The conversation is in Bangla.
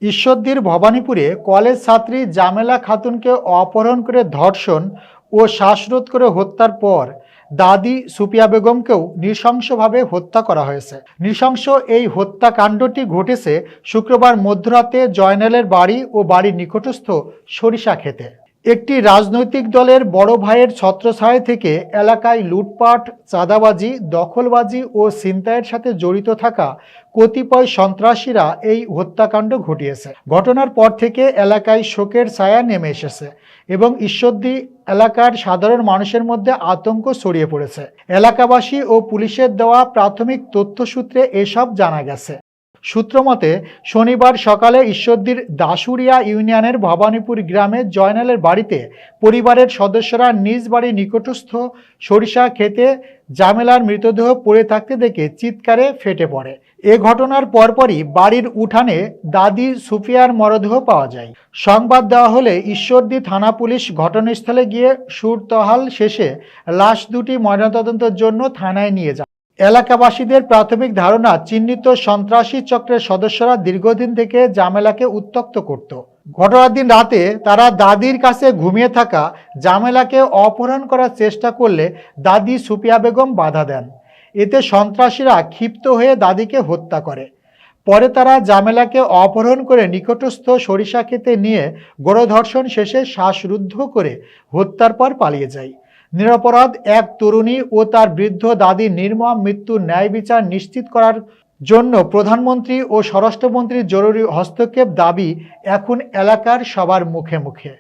ঈশ্বরদীর ভবানীপুরে কলেজ ছাত্রী জামেলা খাতুনকে অপহরণ করে ধর্ষণ ও শ্বাসরোধ করে হত্যার পর দাদি সুপিয়া বেগমকেও নৃশংসভাবে হত্যা করা হয়েছে। নৃশংস এই হত্যাকাণ্ডটি ঘটেছে শুক্রবার মধ্যরাতে জয়নালের বাড়ি ও বাড়ির নিকটস্থ সরিষা ক্ষেতে। একটি রাজনৈতিক দলের বড় ভাইয়ের ছত্রছায়া থেকে এলাকায় লুটপাট, চাঁদাবাজি, দখলবাজি ও ছিনতাইয়ের সাথে জড়িত থাকা কতিপয় সন্ত্রাসীরা এই হত্যাকাণ্ড ঘটিয়েছে। ঘটনার পর থেকে এলাকায় শোকের ছায়া নেমে এসেছে এবং ঈশ্বরদী এলাকার সাধারণ মানুষের মধ্যে আতঙ্ক ছড়িয়ে পড়েছে। এলাকাবাসী ও পুলিশের দেওয়া প্রাথমিক তথ্যসূত্রে এসব জানা গেছে। সূত্রমতে শনিবার সকালে ঈশ্বরদীর দাসুরিয়া ইউনিয়নের ভবানীপুর গ্রামে জয়নালের বাড়িতে পরিবারের সদস্যরা নিজ বাড়ির নিকটস্থ সরিষা ক্ষেতে জামেলার মৃতদেহ পড়ে থাকতে দেখে চিৎকারে ফেটে পড়ে। এ ঘটনার পরপরই বাড়ির উঠানে দাদি সুফিয়ার মরদেহ পাওয়া যায়। সংবাদ দেওয়া হলে ঈশ্বরদী থানা পুলিশ ঘটনাস্থলে গিয়ে সুরতহাল শেষে লাশ দুটি ময়নাতদন্তের জন্য থানায় নিয়ে যায়। এলাকাবাসীদের প্রাথমিক ধারণা, চিহ্নিত সন্ত্রাসী চক্রের সদস্যরা দীর্ঘদিন থেকে জামেলাকে উত্ত্যক্ত করত। ঘটনার দিন রাতে তারা দাদির কাছে ঘুমিয়ে থাকা জামেলাকে অপহরণ করার চেষ্টা করলে দাদি সুপিয়া বেগম বাধা দেন। এতে সন্ত্রাসীরা ক্ষিপ্ত হয়ে দাদিকে হত্যা করে। পরে তারা জামেলাকে অপহরণ করে নিকটস্থ সরিষা ক্ষেতে নিয়ে গণধর্ষণ শেষে শ্বাসরুদ্ধ করে হত্যার পর পালিয়ে যায়। নিরপরাধ এক তরুণী ও তার বৃদ্ধ দাদির নির্মম মৃত্যুর ন্যায় বিচার নিশ্চিত করার জন্য প্রধানমন্ত্রী ও স্বরাষ্ট্রমন্ত্রীর জরুরি হস্তক্ষেপ দাবি এখন এলাকার সবার মুখে মুখে।